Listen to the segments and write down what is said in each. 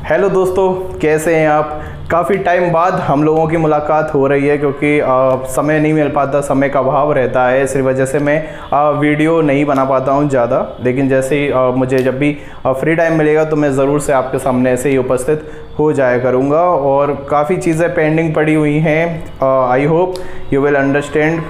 Hello दोस्तों, कैसे हैं आप। काफ़ी टाइम बाद हम लोगों की मुलाकात हो रही है क्योंकि समय नहीं मिल पाता, समय का अभाव रहता है। इस वजह से मैं वीडियो नहीं बना पाता हूं ज़्यादा, लेकिन जैसे ही मुझे जब भी फ्री टाइम मिलेगा तो मैं ज़रूर से आपके सामने ऐसे ही उपस्थित हो जाया करूंगा। और काफ़ी चीज़ें पेंडिंग पड़ी हुई हैं। I hope you will understand.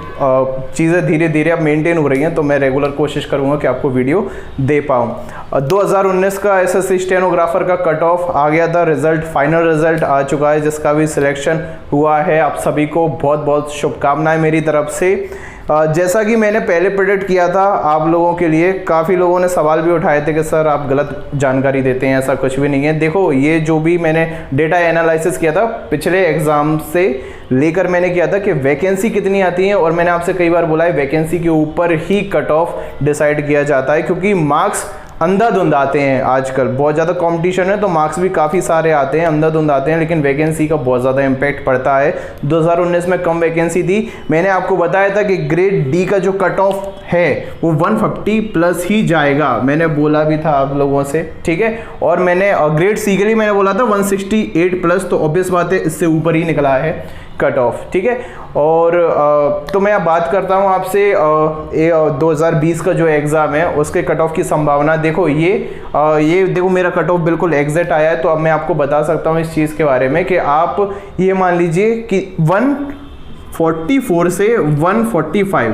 चीज़ें धीरे धीरे अब मेंटेन हो रही हैं, तो मैं रेगुलर कोशिश करूंगा कि आपको वीडियो दे पाऊँ। 2019 का एसएससी स्टेनोग्राफर का कट ऑफ आ गया था, रिजल्ट फाइनल रिजल्ट आ चुका है, जिसका भी सिलेक्शन हुआ है। आप सभी को बहुत बहुत शुभकामनाएं मेरी तरफ से। जैसा कि मैंने पहले प्रेडिक्ट किया था आप लोगों के लिए, काफ़ी लोगों ने सवाल भी उठाए थे कि सर आप गलत जानकारी देते हैं, ऐसा कुछ भी नहीं है। देखो, ये जो भी मैंने डेटा एनालिसिस किया था पिछले एग्ज़ाम से लेकर मैंने किया था कि वैकेंसी कितनी आती है, और मैंने आपसे कई बार बोला है वैकेंसी के ऊपर ही कट ऑफ डिसाइड किया जाता है, क्योंकि मार्क्स अंधाधुंध आते हैं। आजकल बहुत ज़्यादा कंपटीशन है तो मार्क्स भी काफ़ी सारे आते हैं, अंधाधुंध आते हैं, लेकिन वैकेंसी का बहुत ज़्यादा इम्पैक्ट पड़ता है। 2019 में कम वैकेंसी थी। मैंने आपको बताया था कि ग्रेड डी का जो कट ऑफ है वो 150 प्लस ही जाएगा, मैंने बोला भी था आप लोगों से, ठीक है। और मैंने ग्रेड सी के लिए मैंने बोला था 168 प्लस, तो ऑब्वियस बात है इससे ऊपर ही निकला है कट ऑफ, ठीक है। और तो मैं अब बात करता हूँ आपसे 2020 का जो एग्ज़ाम है उसके कट ऑफ की संभावना। देखो ये देखो मेरा कट ऑफ बिल्कुल एग्जैक्ट आया है, तो अब मैं आपको बता सकता हूँ इस चीज़ के बारे में कि आप ये मान लीजिए कि 144 से 145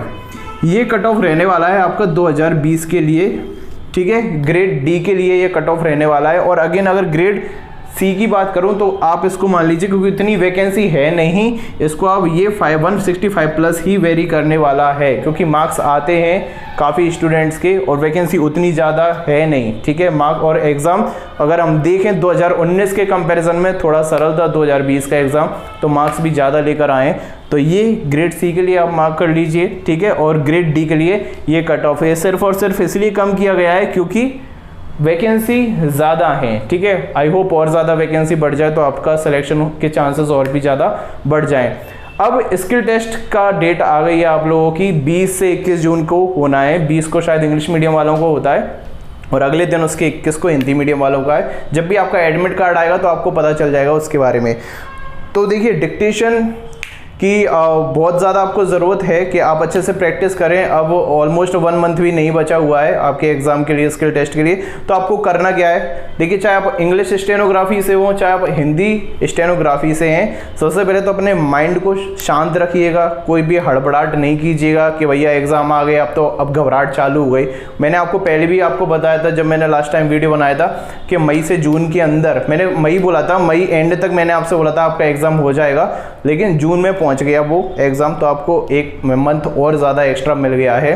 ये कट ऑफ रहने वाला है आपका 2020 के लिए, ठीक है। ग्रेड डी के लिए ये कट ऑफ रहने वाला है। और अगेन अगर ग्रेड सी की बात करूं तो आप इसको मान लीजिए, क्योंकि इतनी वैकेंसी है नहीं, इसको आप ये 165 प्लस ही वेरी करने वाला है, क्योंकि मार्क्स आते हैं काफ़ी स्टूडेंट्स के और वैकेंसी उतनी ज़्यादा है नहीं, ठीक है। मार्क और एग्ज़ाम अगर हम देखें 2019 के कंपैरिजन में थोड़ा सरल था 2020 का एग्ज़ाम, तो मार्क्स भी ज़्यादा लेकर आए। तो ये ग्रेड सी के लिए आप मार्क कर लीजिए, ठीक है। और ग्रेड डी के लिए ये कट ऑफ है, सिर्फ और सिर्फ इसलिए कम किया गया है क्योंकि वैकेंसी ज़्यादा हैं, ठीक है। आई होप और ज़्यादा वैकेंसी बढ़ जाए तो आपका सिलेक्शन के चांसेस और भी ज़्यादा बढ़ जाएं। अब स्किल टेस्ट का डेट आ गई है आप लोगों की, 20 से 21 जून को होना है। 20 को शायद इंग्लिश मीडियम वालों को होता है और अगले दिन उसके 21 को हिंदी मीडियम वालों का है। जब भी आपका एडमिट कार्ड आएगा तो आपको पता चल जाएगा उसके बारे में। तो देखिए, डिक्टेशन कि बहुत ज़्यादा आपको ज़रूरत है कि आप अच्छे से प्रैक्टिस करें। अब ऑलमोस्ट 1 मंथ भी नहीं बचा हुआ है आपके एग्ज़ाम के लिए, स्किल टेस्ट के लिए। तो आपको करना क्या है, देखिए, चाहे आप इंग्लिश स्टेनोग्राफी से हो चाहे आप हिंदी स्टेनोग्राफी से हैं, सबसे पहले तो अपने माइंड को शांत रखिएगा। कोई भी हड़बड़ाहट नहीं कीजिएगा कि भैया एग्ज़ाम आ गए अब घबराहट चालू हो गई। मैंने आपको पहले भी आपको बताया था जब मैंने लास्ट टाइम वीडियो बनाया था कि मई से जून के अंदर, मैंने मई बोला था, मई एंड तक मैंने आपसे बोला था आपका एग्ज़ाम हो जाएगा, लेकिन जून में पहुंच गया वो एग्ज़ाम, तो आपको 1 मंथ और ज़्यादा एक्स्ट्रा मिल गया है।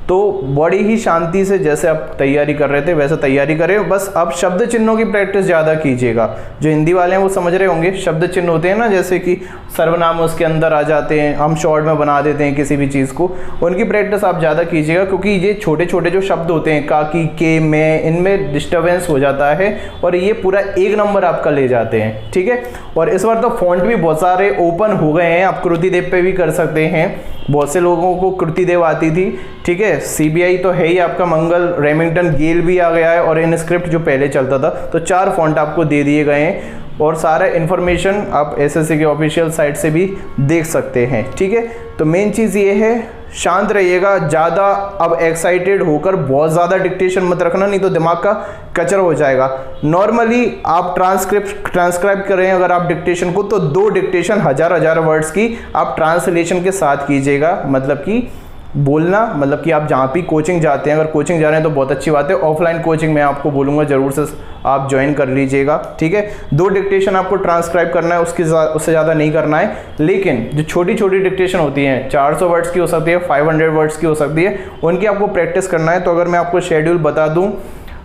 तो बड़ी ही शांति से जैसे आप तैयारी कर रहे थे वैसे तैयारी करें। बस अब शब्द चिन्हों की प्रैक्टिस ज़्यादा कीजिएगा। जो हिंदी वाले हैं वो समझ रहे होंगे, शब्द चिन्ह होते हैं ना, जैसे कि सर्वनाम उसके अंदर आ जाते हैं, हम शॉर्ट में बना देते हैं किसी भी चीज़ को, उनकी प्रैक्टिस आप ज़्यादा कीजिएगा, क्योंकि ये छोटे छोटे जो शब्द होते हैं काकी के में, इनमें डिस्टर्बेंस हो जाता है और ये पूरा 1 नंबर आपका ले जाते हैं, ठीक है। और इस बार तो फॉन्ट भी बहुत सारे ओपन हो गए हैं, आप कृतिदेव पे भी कर सकते हैं। बहुत से लोगों को कृतिदेव आती थी, ठीक है। सीबीआई तो है ही आपका, मंगल, रेमिंगटन, गेल भी आ गया है, और इनस्क्रिप्ट जो पहले चलता था, तो 4 फॉन्ट आपको दे दिए गए हैं। और सारा इन्फॉर्मेशन आप एसएससी के ऑफिशियल साइट से भी देख सकते हैं, ठीक है। तो मेन चीज़ ये है, शांत रहिएगा। ज़्यादा अब एक्साइटेड होकर बहुत ज़्यादा डिक्टेशन मत रखना, नहीं तो दिमाग का कचरा हो जाएगा। नॉर्मली आप ट्रांसक्राइब कर रहे हैं अगर आप डिक्टेशन को, तो 2 डिक्टेशन 1000 वर्ड्स की आप ट्रांसलेशन के साथ कीजिएगा। मतलब कि बोलना, मतलब कि आप जहाँ भी कोचिंग जाते हैं, अगर कोचिंग जा रहे हैं तो बहुत अच्छी बात है। ऑफलाइन कोचिंग मैं आपको बोलूँगा ज़रूर से आप ज्वाइन कर लीजिएगा, ठीक है। 2 डिक्टेशन आपको ट्रांसक्राइब करना है, उससे ज़्यादा नहीं करना है। लेकिन जो छोटी छोटी डिक्टेशन होती हैं, 400 वर्ड्स की हो सकती है, 500 वर्ड्स की हो सकती है, उनकी आपको प्रैक्टिस करना है। तो अगर मैं आपको शेड्यूल बता दूँ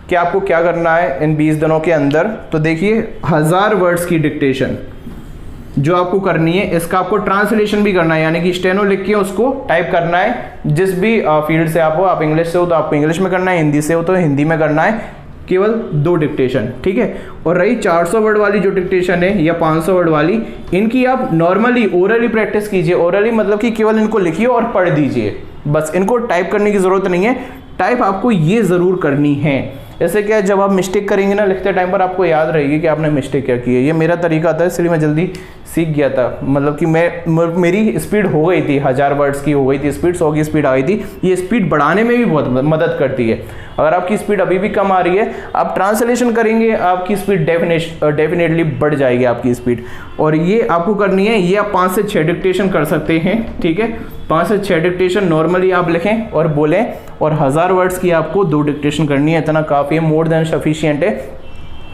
कि आपको क्या करना है इन 20 दिनों के अंदर, तो देखिए 1000 वर्ड्स की डिक्टेशन जो आपको करनी है, इसका आपको ट्रांसलेशन भी करना है, यानी कि स्टेनो लिख के उसको टाइप करना है। जिस भी फील्ड से आप हो, आप इंग्लिश से हो तो आपको इंग्लिश में करना है, हिंदी से हो तो हिंदी में करना है, केवल 2 डिक्टेशन, ठीक है। और रही 400 वर्ड वाली जो डिक्टेशन है या 500 वर्ड वाली, इनकी आप नॉर्मली ओरली प्रैक्टिस कीजिए। ओरली मतलब कि केवल इनको लिखिए और पढ़ दीजिए, बस इनको टाइप करने की ज़रूरत नहीं है। टाइप आपको ये ज़रूर करनी है ऐसे क्या है, जब आप मिस्टेक करेंगे ना लिखते टाइम पर आपको याद रहेगी कि आपने मिस्टेक क्या की है। ये मेरा तरीका था, इसलिए मैं जल्दी सीख गया था। मतलब कि मेरी स्पीड हो गई थी 1000 वर्ड्स की हो गई थी स्पीड, 100 की स्पीड आ गई थी। ये स्पीड बढ़ाने में भी बहुत मदद करती है। अगर आपकी स्पीड अभी भी कम आ रही है, आप ट्रांसलेशन करेंगे आपकी स्पीड डेफिनेटली बढ़ जाएगी आपकी स्पीड। और ये आपको करनी है, ये आप 5 से 6 डिक्टेशन कर सकते हैं, ठीक है। 5 से 6 डिक्टेशन नॉर्मली आप लिखें और बोलें, और 1000 वर्ड्स की आपको 2 डिक्टेशन करनी है, इतना काफ़ी है, मोर देन सफिशिएंट है।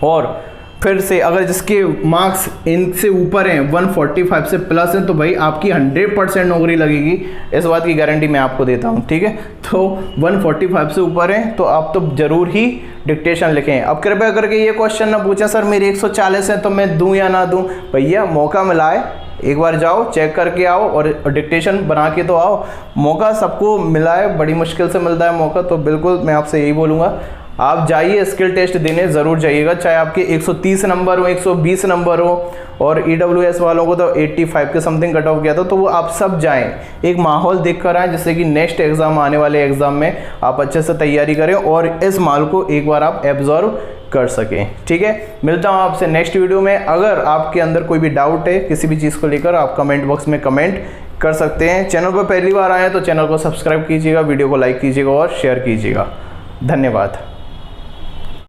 और फिर से अगर जिसके मार्क्स इनसे ऊपर हैं, 145 से प्लस हैं, तो भाई आपकी 100% नौकरी लगेगी, इस बात की गारंटी मैं आपको देता हूँ, ठीक है। तो 145 से ऊपर हैं तो आप तो ज़रूर ही डिक्टेशन लिखें। अब कृपया करके ये क्वेश्चन ना पूछें सर मेरी 140 है तो मैं दूँ या ना दूँ। भैया मौका मिला है, एक बार जाओ चेक करके आओ और डिक्टेशन बना के तो आओ। मौका सबको मिला है, बड़ी मुश्किल से मिलता है मौका, तो बिल्कुल मैं आपसे यही बोलूँगा आप जाइए स्किल टेस्ट देने ज़रूर जाइएगा, चाहे आपके 130 नंबर हो, 120 नंबर हो, और EWS वालों को तो 85 के समथिंग कट ऑफ गया था, तो वो आप सब जाएं, एक माहौल देख कर आएँ, जिससे कि नेक्स्ट एग्ज़ाम आने वाले एग्ज़ाम में आप अच्छे से तैयारी करें और इस माल को एक बार आप एब्जॉर्व कर सकें, ठीक है। मिलता हूँ आपसे नेक्स्ट वीडियो में। अगर आपके अंदर कोई भी डाउट है किसी भी चीज़ को लेकर, आप कमेंट बॉक्स में कमेंट कर सकते हैं। चैनल पर पहली बार आए तो चैनल को सब्सक्राइब कीजिएगा, वीडियो को लाइक कीजिएगा और शेयर कीजिएगा। धन्यवाद।